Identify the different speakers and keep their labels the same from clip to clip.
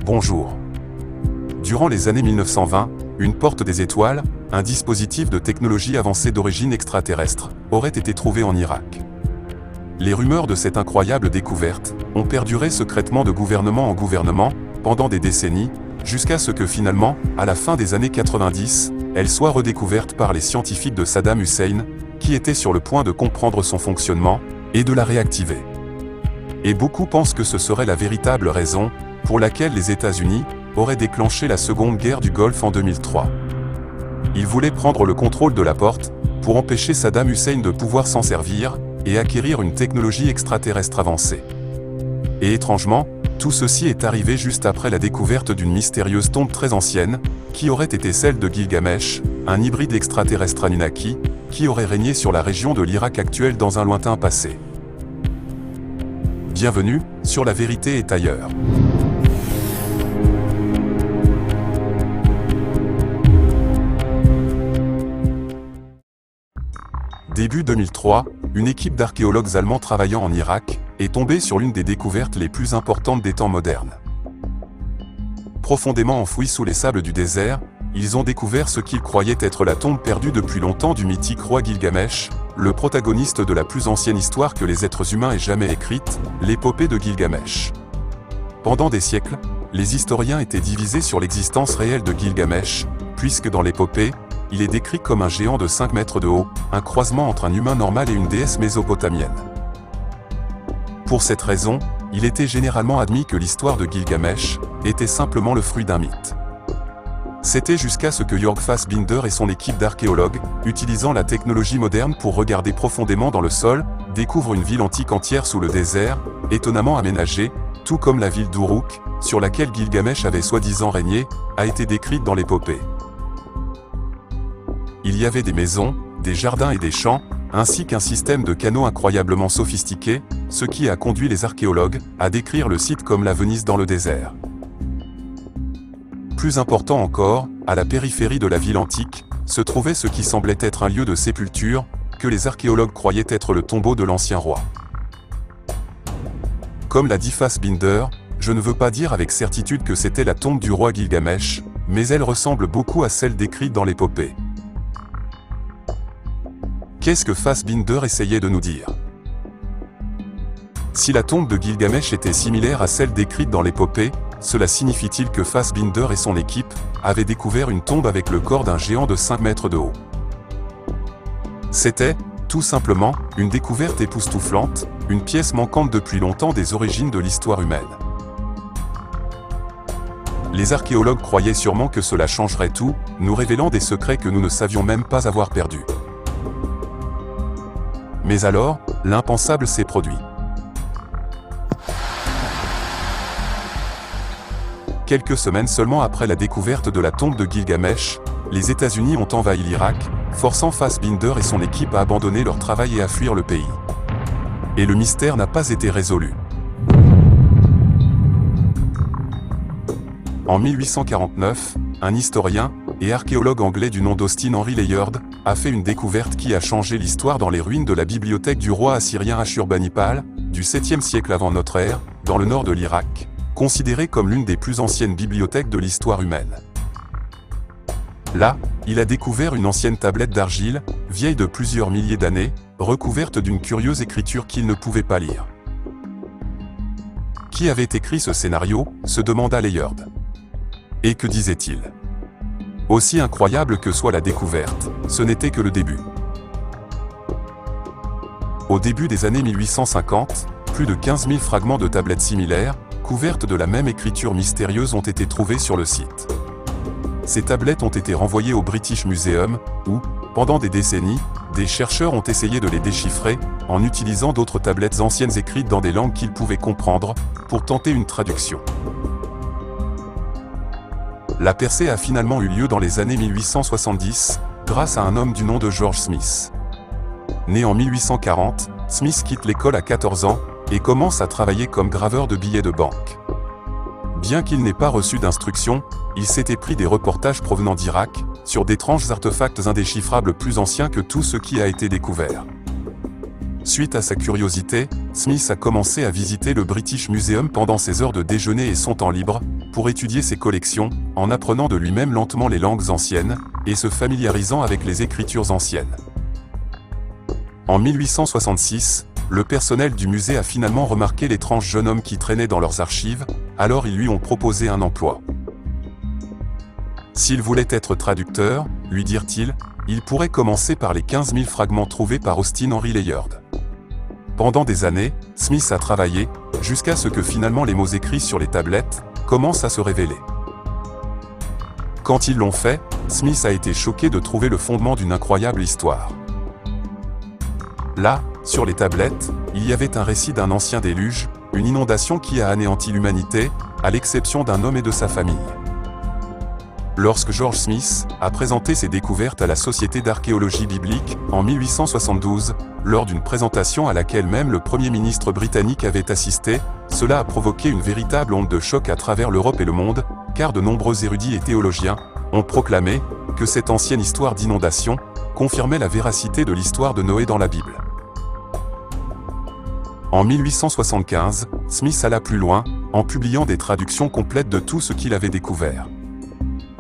Speaker 1: Bonjour. Durant les années 1920, une porte des étoiles, un dispositif de technologie avancée d'origine extraterrestre, aurait été trouvé en Irak. Les rumeurs de cette incroyable découverte ont perduré secrètement de gouvernement en gouvernement, pendant des décennies, jusqu'à ce que finalement, à la fin des années 90, elle soit redécouverte par les scientifiques de Saddam Hussein, qui étaient sur le point de comprendre son fonctionnement, et de la réactiver. Et beaucoup pensent que ce serait la véritable raison, pour laquelle les États-Unis auraient déclenché la Seconde Guerre du Golfe en 2003. Ils voulaient prendre le contrôle de la porte, pour empêcher Saddam Hussein de pouvoir s'en servir, et acquérir une technologie extraterrestre avancée. Et étrangement, tout ceci est arrivé juste après la découverte d'une mystérieuse tombe très ancienne, qui aurait été celle de Gilgamesh, un hybride extraterrestre Anunnaki, qui aurait régné sur la région de l'Irak actuelle dans un lointain passé. Bienvenue, sur La Vérité est ailleurs. Début 2003, une équipe d'archéologues allemands travaillant en Irak est tombée sur l'une des découvertes les plus importantes des temps modernes. Profondément enfouis sous les sables du désert, ils ont découvert ce qu'ils croyaient être la tombe perdue depuis longtemps du mythique roi Gilgamesh, le protagoniste de la plus ancienne histoire que les êtres humains aient jamais écrite, l'épopée de Gilgamesh. Pendant des siècles, les historiens étaient divisés sur l'existence réelle de Gilgamesh, puisque dans l'épopée, il est décrit comme un géant de 5 mètres de haut, un croisement entre un humain normal et une déesse mésopotamienne. Pour cette raison, il était généralement admis que l'histoire de Gilgamesh était simplement le fruit d'un mythe. C'était jusqu'à ce que Jörg Fassbinder et son équipe d'archéologues, utilisant la technologie moderne pour regarder profondément dans le sol, découvrent une ville antique entière sous le désert, étonnamment aménagée, tout comme la ville d'Uruk, sur laquelle Gilgamesh avait soi-disant régné, a été décrite dans l'épopée. Il y avait des maisons, des jardins et des champs, ainsi qu'un système de canaux incroyablement sophistiqué, ce qui a conduit les archéologues à décrire le site comme la Venise dans le désert. Plus important encore, à la périphérie de la ville antique, se trouvait ce qui semblait être un lieu de sépulture, que les archéologues croyaient être le tombeau de l'ancien roi. Comme l'a dit Fassbinder, je ne veux pas dire avec certitude que c'était la tombe du roi Gilgamesh, mais elle ressemble beaucoup à celle décrite dans l'épopée. Qu'est-ce que Fassbinder essayait de nous dire? Si la tombe de Gilgamesh était similaire à celle décrite dans l'épopée, cela signifie-t-il que Fassbinder et son équipe avaient découvert une tombe avec le corps d'un géant de 5 mètres de haut? C'était, tout simplement, une découverte époustouflante, une pièce manquante depuis longtemps des origines de l'histoire humaine. Les archéologues croyaient sûrement que cela changerait tout, nous révélant des secrets que nous ne savions même pas avoir perdus. Mais alors, l'impensable s'est produit. Quelques semaines seulement après la découverte de la tombe de Gilgamesh, les États-Unis ont envahi l'Irak, forçant Fassbinder et son équipe à abandonner leur travail et à fuir le pays. Et le mystère n'a pas été résolu. En 1849, un historien et archéologue anglais du nom d'Austin Henry Layard a fait une découverte qui a changé l'histoire dans les ruines de la bibliothèque du roi assyrien Ashurbanipal, du 7e siècle avant notre ère, dans le nord de l'Irak, considérée comme l'une des plus anciennes bibliothèques de l'histoire humaine. Là, il a découvert une ancienne tablette d'argile, vieille de plusieurs milliers d'années, recouverte d'une curieuse écriture qu'il ne pouvait pas lire. Qui avait écrit ce scénario, se demanda Layard. Et que disait-il? Aussi incroyable que soit la découverte, ce n'était que le début. Au début des années 1850, plus de 15 000 fragments de tablettes similaires, couvertes de la même écriture mystérieuse ont été trouvés sur le site. Ces tablettes ont été renvoyées au British Museum, où, pendant des décennies, des chercheurs ont essayé de les déchiffrer, en utilisant d'autres tablettes anciennes écrites dans des langues qu'ils pouvaient comprendre, pour tenter une traduction. La percée a finalement eu lieu dans les années 1870, grâce à un homme du nom de George Smith. Né en 1840, Smith quitte l'école à 14 ans, et commence à travailler comme graveur de billets de banque. Bien qu'il n'ait pas reçu d'instruction, il s'était pris des reportages provenant d'Irak, sur d'étranges artefacts indéchiffrables plus anciens que tout ce qui a été découvert. Suite à sa curiosité, Smith a commencé à visiter le British Museum pendant ses heures de déjeuner et son temps libre, pour étudier ses collections, en apprenant de lui-même lentement les langues anciennes, et se familiarisant avec les écritures anciennes. En 1866, le personnel du musée a finalement remarqué l'étrange jeune homme qui traînait dans leurs archives, alors ils lui ont proposé un emploi. S'il voulait être traducteur, lui dirent-ils, il pourrait commencer par les 15 000 fragments trouvés par Austin Henry Layard. Pendant des années, Smith a travaillé, jusqu'à ce que finalement les mots écrits sur les tablettes commencent à se révéler. Quand ils l'ont fait, Smith a été choqué de trouver le fondement d'une incroyable histoire. Là, sur les tablettes, il y avait un récit d'un ancien déluge, une inondation qui a anéanti l'humanité, à l'exception d'un homme et de sa famille. Lorsque George Smith a présenté ses découvertes à la Société d'archéologie biblique, en 1872, lors d'une présentation à laquelle même le Premier ministre britannique avait assisté, cela a provoqué une véritable onde de choc à travers l'Europe et le monde, car de nombreux érudits et théologiens ont proclamé que cette ancienne histoire d'inondation confirmait la véracité de l'histoire de Noé dans la Bible. En 1875, Smith alla plus loin, en publiant des traductions complètes de tout ce qu'il avait découvert.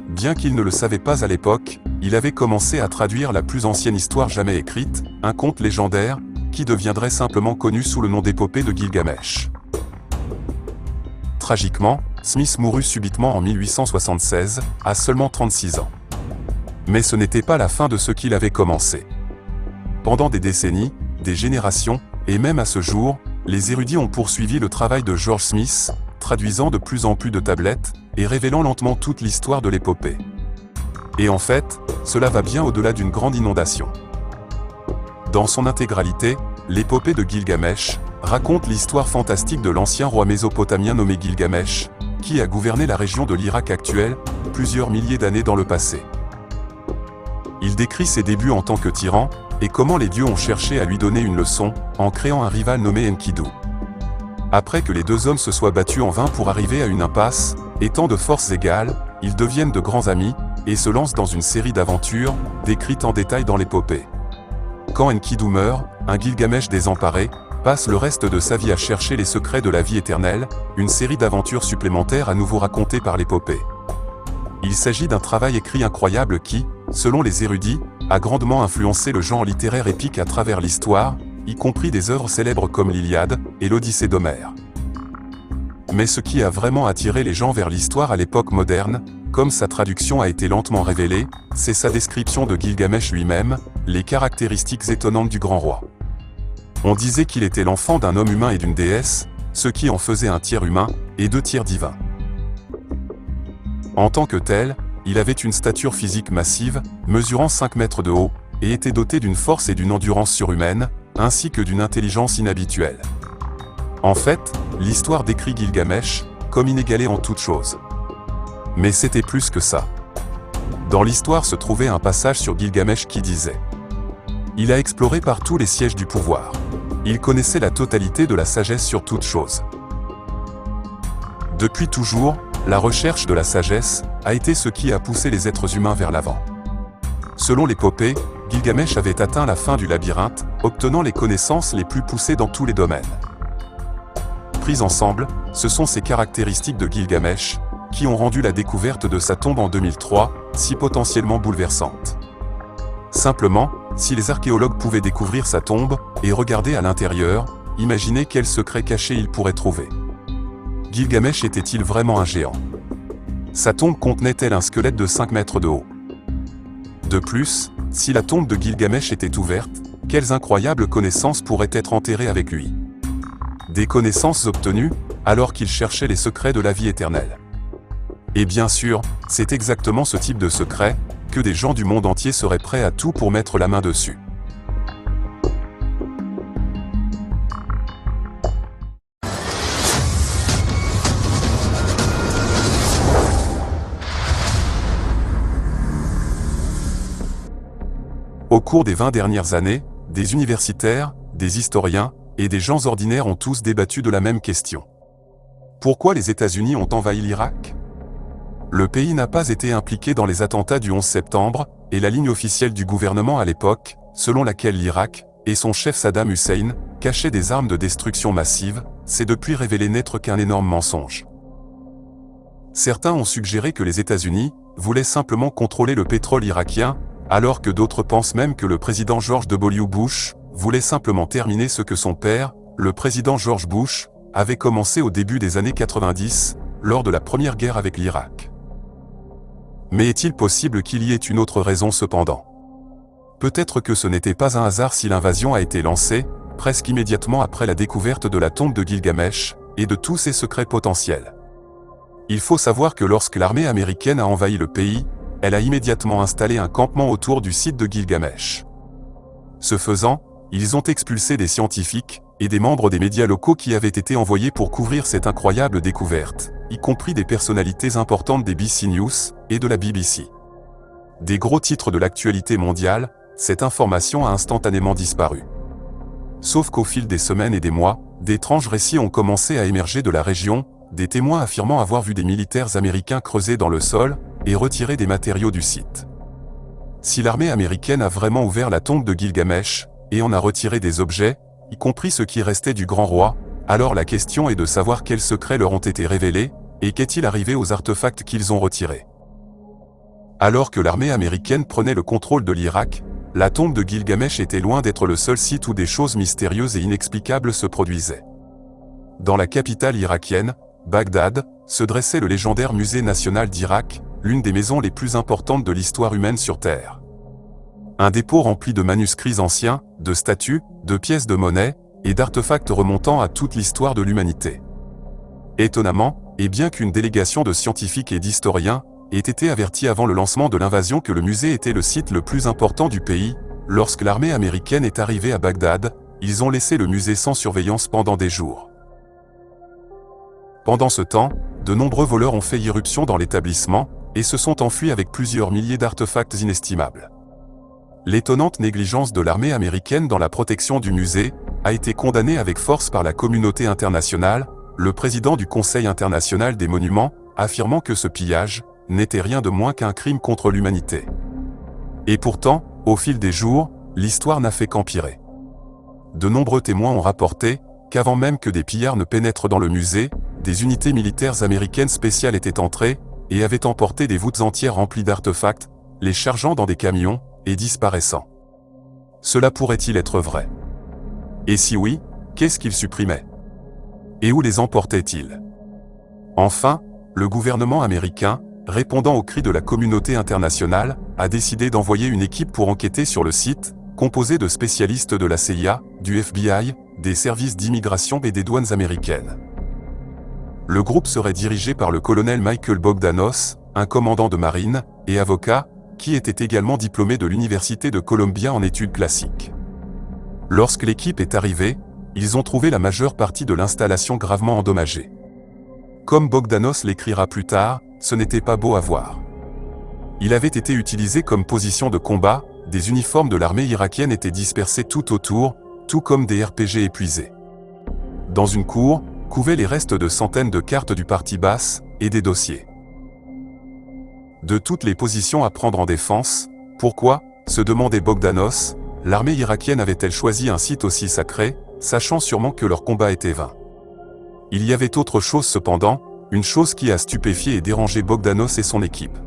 Speaker 1: Bien qu'il ne le savait pas à l'époque, il avait commencé à traduire la plus ancienne histoire jamais écrite, un conte légendaire, qui deviendrait simplement connu sous le nom d'épopée de Gilgamesh. Tragiquement, Smith mourut subitement en 1876, à seulement 36 ans. Mais ce n'était pas la fin de ce qu'il avait commencé. Pendant des décennies, des générations, et même à ce jour, les érudits ont poursuivi le travail de George Smith, traduisant de plus en plus de tablettes, et révélant lentement toute l'histoire de l'épopée. Et en fait, cela va bien au-delà d'une grande inondation. Dans son intégralité, l'épopée de Gilgamesh raconte l'histoire fantastique de l'ancien roi mésopotamien nommé Gilgamesh, qui a gouverné la région de l'Irak actuelle, plusieurs milliers d'années dans le passé. Il décrit ses débuts en tant que tyran, et comment les dieux ont cherché à lui donner une leçon, en créant un rival nommé Enkidu. Après que les deux hommes se soient battus en vain pour arriver à une impasse, étant de forces égales, ils deviennent de grands amis, et se lancent dans une série d'aventures, décrites en détail dans l'épopée. Quand Enkidu meurt, un Gilgamesh désemparé passe le reste de sa vie à chercher les secrets de la vie éternelle, une série d'aventures supplémentaires à nouveau racontées par l'épopée. Il s'agit d'un travail écrit incroyable qui, selon les érudits, a grandement influencé le genre littéraire épique à travers l'histoire, y compris des œuvres célèbres comme l'Iliade et l'Odyssée d'Homère. Mais ce qui a vraiment attiré les gens vers l'histoire à l'époque moderne, comme sa traduction a été lentement révélée, c'est sa description de Gilgamesh lui-même, les caractéristiques étonnantes du grand roi. On disait qu'il était l'enfant d'un homme humain et d'une déesse, ce qui en faisait un tiers humain et deux tiers divins. En tant que tel, il avait une stature physique massive, mesurant 5 mètres de haut, et était doté d'une force et d'une endurance surhumaines, ainsi que d'une intelligence inhabituelle. En fait, l'histoire décrit Gilgamesh comme inégalé en toutes choses. Mais c'était plus que ça. Dans l'histoire se trouvait un passage sur Gilgamesh qui disait « Il a exploré par tous les sièges du pouvoir. Il connaissait la totalité de la sagesse sur toutes choses. » Depuis toujours, la recherche de la sagesse a été ce qui a poussé les êtres humains vers l'avant. Selon l'épopée, Gilgamesh avait atteint la fin du labyrinthe, obtenant les connaissances les plus poussées dans tous les domaines. Prises ensemble, ce sont ces caractéristiques de Gilgamesh qui ont rendu la découverte de sa tombe en 2003 si potentiellement bouleversante. Simplement, si les archéologues pouvaient découvrir sa tombe et regarder à l'intérieur, imaginez quels secrets cachés ils pourraient trouver. Gilgamesh était-il vraiment un géant? Sa tombe contenait-elle un squelette de 5 mètres de haut? De plus, si la tombe de Gilgamesh était ouverte, quelles incroyables connaissances pourraient être enterrées avec lui? Des connaissances obtenues, alors qu'il cherchait les secrets de la vie éternelle. Et bien sûr, c'est exactement ce type de secret que des gens du monde entier seraient prêts à tout pour mettre la main dessus. Au cours des 20 dernières années, des universitaires, des historiens et des gens ordinaires ont tous débattu de la même question. Pourquoi les États-Unis ont envahi l'Irak? Le pays n'a pas été impliqué dans les attentats du 11 septembre, et la ligne officielle du gouvernement à l'époque, selon laquelle l'Irak, et son chef Saddam Hussein, cachaient des armes de destruction massive, s'est depuis révélé n'être qu'un énorme mensonge. Certains ont suggéré que les États-Unis voulaient simplement contrôler le pétrole irakien, alors que d'autres pensent même que le président George W. Bush voulait simplement terminer ce que son père, le président George Bush, avait commencé au début des années 90, lors de la première guerre avec l'Irak. Mais est-il possible qu'il y ait une autre raison cependant? Peut-être que ce n'était pas un hasard si l'invasion a été lancée, presque immédiatement après la découverte de la tombe de Gilgamesh, et de tous ses secrets potentiels. Il faut savoir que lorsque l'armée américaine a envahi le pays, elle a immédiatement installé un campement autour du site de Gilgamesh. Ce faisant, ils ont expulsé des scientifiques et des membres des médias locaux qui avaient été envoyés pour couvrir cette incroyable découverte, y compris des personnalités importantes des BC News et de la BBC. Des gros titres de l'actualité mondiale, cette information a instantanément disparu. Sauf qu'au fil des semaines et des mois, d'étranges récits ont commencé à émerger de la région, des témoins affirmant avoir vu des militaires américains creuser dans le sol et retirer des matériaux du site. Si l'armée américaine a vraiment ouvert la tombe de Gilgamesh et en a retiré des objets, y compris ce qui restait du grand roi, alors la question est de savoir quels secrets leur ont été révélés et qu'est-il arrivé aux artefacts qu'ils ont retirés. Alors que l'armée américaine prenait le contrôle de l'Irak, la tombe de Gilgamesh était loin d'être le seul site où des choses mystérieuses et inexplicables se produisaient. Dans la capitale irakienne, Bagdad, se dressait le légendaire musée national d'Irak, l'une des maisons les plus importantes de l'histoire humaine sur Terre. Un dépôt rempli de manuscrits anciens, de statues, de pièces de monnaie, et d'artefacts remontant à toute l'histoire de l'humanité. Étonnamment, et bien qu'une délégation de scientifiques et d'historiens ait été avertie avant le lancement de l'invasion que le musée était le site le plus important du pays, lorsque l'armée américaine est arrivée à Bagdad, ils ont laissé le musée sans surveillance pendant des jours. Pendant ce temps, de nombreux voleurs ont fait irruption dans l'établissement, et se sont enfuis avec plusieurs milliers d'artefacts inestimables. L'étonnante négligence de l'armée américaine dans la protection du musée a été condamnée avec force par la communauté internationale, le président du Conseil international des monuments, affirmant que ce pillage n'était rien de moins qu'un crime contre l'humanité. Et pourtant, au fil des jours, l'histoire n'a fait qu'empirer. De nombreux témoins ont rapporté qu'avant même que des pillards ne pénètrent dans le musée, des unités militaires américaines spéciales étaient entrées et avaient emporté des voûtes entières remplies d'artefacts, les chargeant dans des camions et disparaissant. Cela pourrait-il être vrai? Et si oui, qu'est-ce qu'ils supprimaient? Et où les emportaient-ils? Enfin, le gouvernement américain, répondant aux cris de la communauté internationale, a décidé d'envoyer une équipe pour enquêter sur le site, composée de spécialistes de la CIA, du FBI, des services d'immigration et des douanes américaines. Le groupe serait dirigé par le colonel Michael Bogdanos, un commandant de marine et avocat, qui était également diplômé de l'Université de Columbia en études classiques. Lorsque l'équipe est arrivée, ils ont trouvé la majeure partie de l'installation gravement endommagée. Comme Bogdanos l'écrira plus tard, ce n'était pas beau à voir. Il avait été utilisé comme position de combat, des uniformes de l'armée irakienne étaient dispersés tout autour, tout comme des RPG épuisés. Dans une cour, couvaient les restes de centaines de cartes du parti basse et des dossiers. De toutes les positions à prendre en défense, pourquoi, se demandait Bogdanos, l'armée irakienne avait-elle choisi un site aussi sacré, sachant sûrement que leur combat était vain? Il y avait autre chose cependant, une chose qui a stupéfié et dérangé Bogdanos et son équipe.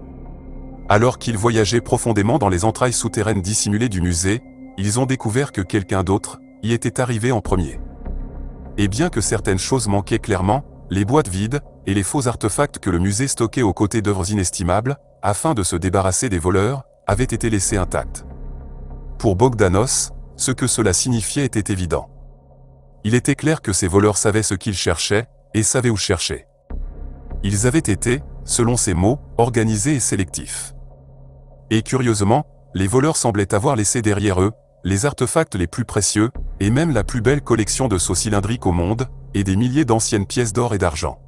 Speaker 1: Alors qu'ils voyageaient profondément dans les entrailles souterraines dissimulées du musée, ils ont découvert que quelqu'un d'autre y était arrivé en premier. Et bien que certaines choses manquaient clairement, les boîtes vides et les faux artefacts que le musée stockait aux côtés d'œuvres inestimables, afin de se débarrasser des voleurs, avaient été laissés intacts. Pour Bogdanos, ce que cela signifiait était évident. Il était clair que ces voleurs savaient ce qu'ils cherchaient, et savaient où chercher. Ils avaient été, selon ses mots, organisés et sélectifs. Et curieusement, les voleurs semblaient avoir laissé derrière eux les artefacts les plus précieux, et même la plus belle collection de sceaux cylindriques au monde, et des milliers d'anciennes pièces d'or et d'argent.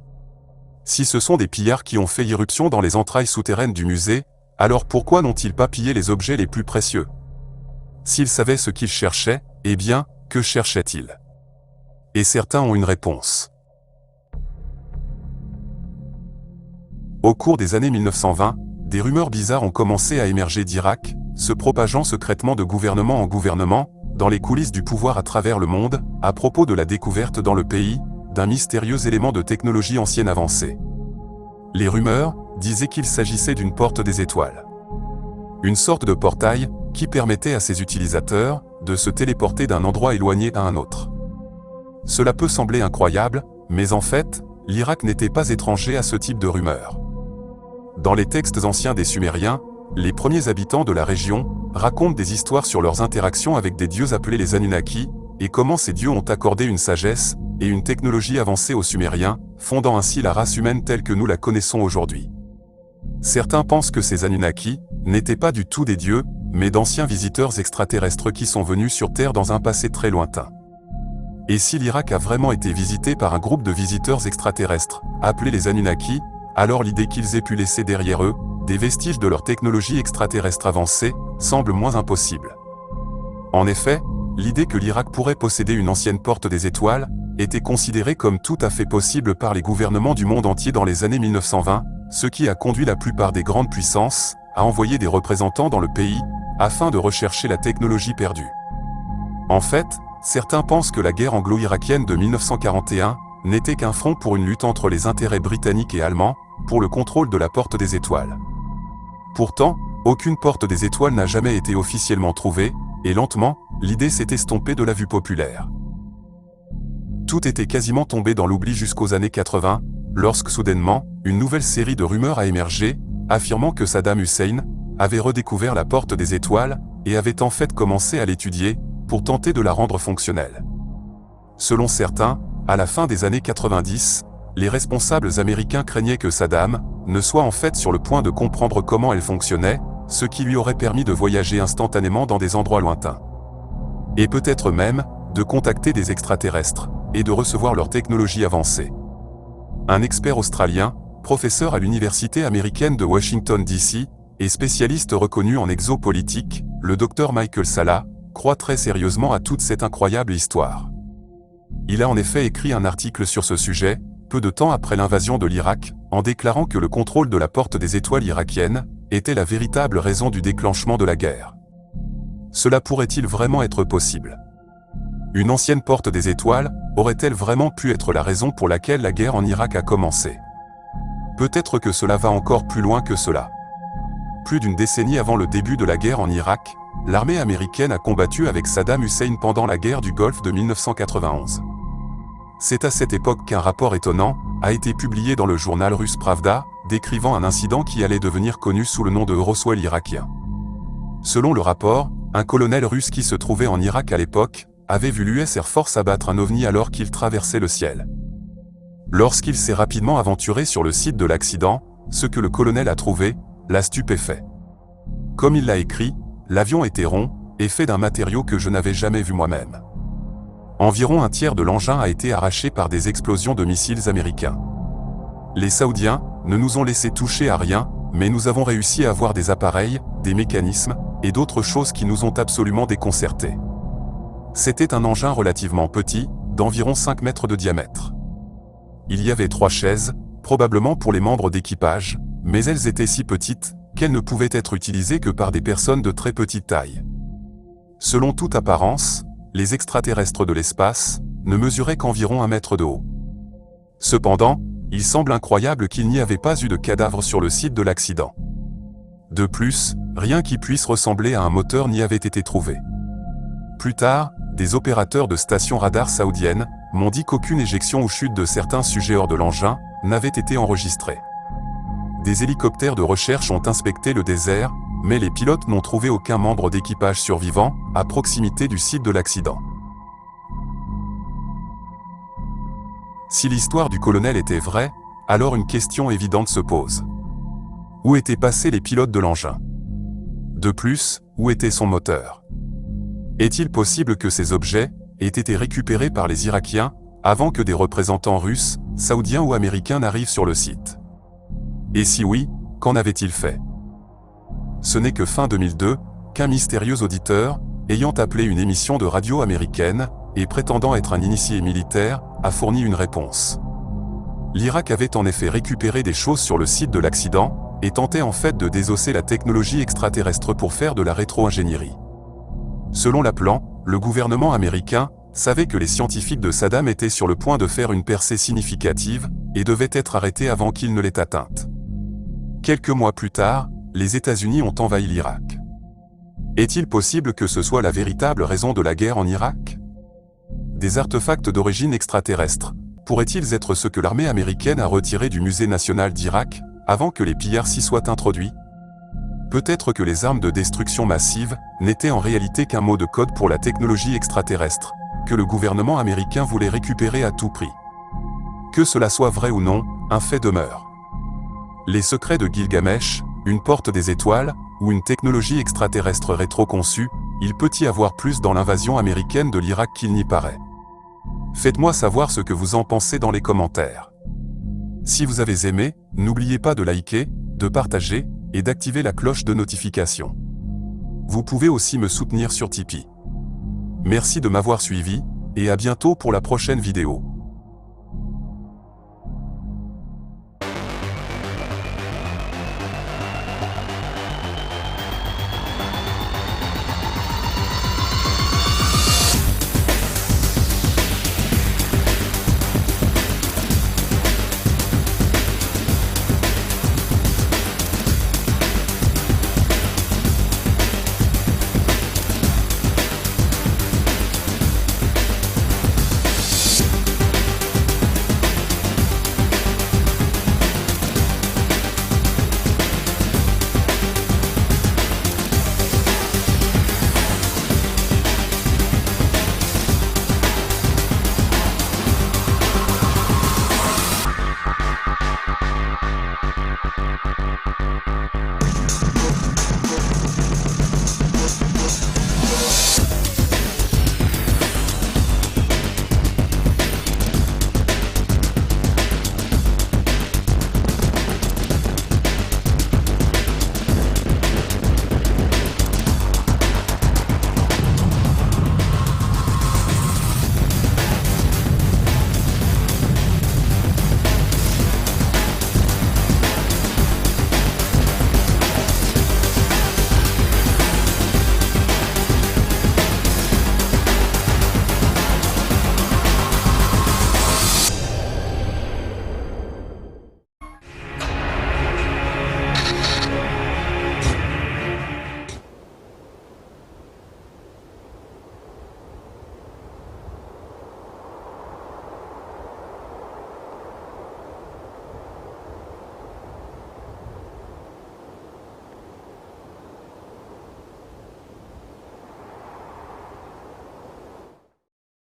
Speaker 1: Si ce sont des pillards qui ont fait irruption dans les entrailles souterraines du musée, alors pourquoi n'ont-ils pas pillé les objets les plus précieux? S'ils savaient ce qu'ils cherchaient, eh bien, que cherchaient-ils? Et certains ont une réponse. Au cours des années 1920, des rumeurs bizarres ont commencé à émerger d'Irak, se propageant secrètement de gouvernement en gouvernement, dans les coulisses du pouvoir à travers le monde, à propos de la découverte dans le pays, d'un mystérieux élément de technologie ancienne avancée. Les rumeurs disaient qu'il s'agissait d'une porte des étoiles. Une sorte de portail qui permettait à ses utilisateurs de se téléporter d'un endroit éloigné à un autre. Cela peut sembler incroyable, mais en fait, l'Irak n'était pas étranger à ce type de rumeurs. Dans les textes anciens des Sumériens, les premiers habitants de la région racontent des histoires sur leurs interactions avec des dieux appelés les Anunnaki, et comment ces dieux ont accordé une sagesse et une technologie avancée aux Sumériens, fondant ainsi la race humaine telle que nous la connaissons aujourd'hui. Certains pensent que ces Anunnaki n'étaient pas du tout des dieux, mais d'anciens visiteurs extraterrestres qui sont venus sur Terre dans un passé très lointain. Et si l'Irak a vraiment été visité par un groupe de visiteurs extraterrestres, appelés les Anunnaki, alors l'idée qu'ils aient pu laisser derrière eux des vestiges de leur technologie extraterrestre avancée semble moins impossible. En effet, l'idée que l'Irak pourrait posséder une ancienne porte des étoiles était considérée comme tout à fait possible par les gouvernements du monde entier dans les années 1920, ce qui a conduit la plupart des grandes puissances à envoyer des représentants dans le pays afin de rechercher la technologie perdue. En fait, certains pensent que la guerre anglo-irakienne de 1941 n'était qu'un front pour une lutte entre les intérêts britanniques et allemands pour le contrôle de la porte des étoiles. Pourtant, aucune porte des étoiles n'a jamais été officiellement trouvée, et lentement, l'idée s'est estompée de la vue populaire. Tout était quasiment tombé dans l'oubli jusqu'aux années 80, lorsque soudainement, une nouvelle série de rumeurs a émergé, affirmant que Saddam Hussein avait redécouvert la porte des étoiles et avait en fait commencé à l'étudier pour tenter de la rendre fonctionnelle. Selon certains, à la fin des années 90, les responsables américains craignaient que Saddam ne soit en fait sur le point de comprendre comment elle fonctionnait, ce qui lui aurait permis de voyager instantanément dans des endroits lointains. Et peut-être même de contacter des extraterrestres et de recevoir leur technologie avancée. Un expert australien, professeur à l'université américaine de Washington DC, et spécialiste reconnu en exopolitique, le Dr Michael Salla, croit très sérieusement à toute cette incroyable histoire. Il a en effet écrit un article sur ce sujet, peu de temps après l'invasion de l'Irak, en déclarant que le contrôle de la porte des étoiles irakienne était la véritable raison du déclenchement de la guerre. Cela pourrait-il vraiment être possible? Une ancienne porte des étoiles aurait-elle vraiment pu être la raison pour laquelle la guerre en Irak a commencé? Peut-être que cela va encore plus loin que cela. Plus d'une décennie avant le début de la guerre en Irak, l'armée américaine a combattu avec Saddam Hussein pendant la guerre du Golfe de 1991. C'est à cette époque qu'un rapport étonnant a été publié dans le journal russe Pravda, décrivant un incident qui allait devenir connu sous le nom de Roswell irakien. Selon le rapport, un colonel russe qui se trouvait en Irak à l'époque avait vu l'US Air Force abattre un ovni alors qu'il traversait le ciel. Lorsqu'il s'est rapidement aventuré sur le site de l'accident, ce que le colonel a trouvé l'a stupéfait. Comme il l'a écrit, l'avion était rond et fait d'un matériau que je n'avais jamais vu moi-même. Environ un tiers de l'engin a été arraché par des explosions de missiles américains. Les Saoudiens ne nous ont laissé toucher à rien, mais nous avons réussi à avoir des appareils, des mécanismes et d'autres choses qui nous ont absolument déconcertés. C'était un engin relativement petit, d'environ 5 mètres de diamètre. Il y avait 3 chaises, probablement pour les membres d'équipage, mais elles étaient si petites qu'elles ne pouvaient être utilisées que par des personnes de très petite taille. Selon toute apparence, les extraterrestres de l'espace ne mesuraient qu'environ 1 mètre de haut. Cependant, il semble incroyable qu'il n'y avait pas eu de cadavre sur le site de l'accident. De plus, rien qui puisse ressembler à un moteur n'y avait été trouvé. Plus tard, des opérateurs de stations radar saoudiennes m'ont dit qu'aucune éjection ou chute de certains sujets hors de l'engin n'avait été enregistrée. Des hélicoptères de recherche ont inspecté le désert, mais les pilotes n'ont trouvé aucun membre d'équipage survivant à proximité du site de l'accident. Si l'histoire du colonel était vraie, alors une question évidente se pose. Où étaient passés les pilotes de l'engin? De plus, où était son moteur? Est-il possible que ces objets aient été récupérés par les Irakiens avant que des représentants russes, saoudiens ou américains n'arrivent sur le site? Et si oui, qu'en avait-il fait? Ce n'est que fin 2002 qu'un mystérieux auditeur, ayant appelé une émission de radio américaine et prétendant être un initié militaire, a fourni une réponse. L'Irak avait en effet récupéré des choses sur le site de l'accident et tentait en fait de désosser la technologie extraterrestre pour faire de la rétro-ingénierie. Selon l'appelant, le gouvernement américain savait que les scientifiques de Saddam étaient sur le point de faire une percée significative et devaient être arrêtés avant qu'ils ne l'aient atteinte. Quelques mois plus tard, les États-Unis ont envahi l'Irak. Est-il possible que ce soit la véritable raison de la guerre en Irak? Des artefacts d'origine extraterrestre pourraient-ils être ce que l'armée américaine a retiré du musée national d'Irak avant que les pillards s'y soient introduits? Peut-être que les armes de destruction massive n'étaient en réalité qu'un mot de code pour la technologie extraterrestre, que le gouvernement américain voulait récupérer à tout prix. Que cela soit vrai ou non, un fait demeure. Les secrets de Gilgamesh, une porte des étoiles, ou une technologie extraterrestre rétro-conçue, il peut y avoir plus dans l'invasion américaine de l'Irak qu'il n'y paraît. Faites-moi savoir ce que vous en pensez dans les commentaires. Si vous avez aimé, n'oubliez pas de liker, de partager, et d'activer la cloche de notification. Vous pouvez aussi me soutenir sur Tipeee. Merci de m'avoir suivi, et à bientôt pour la prochaine vidéo.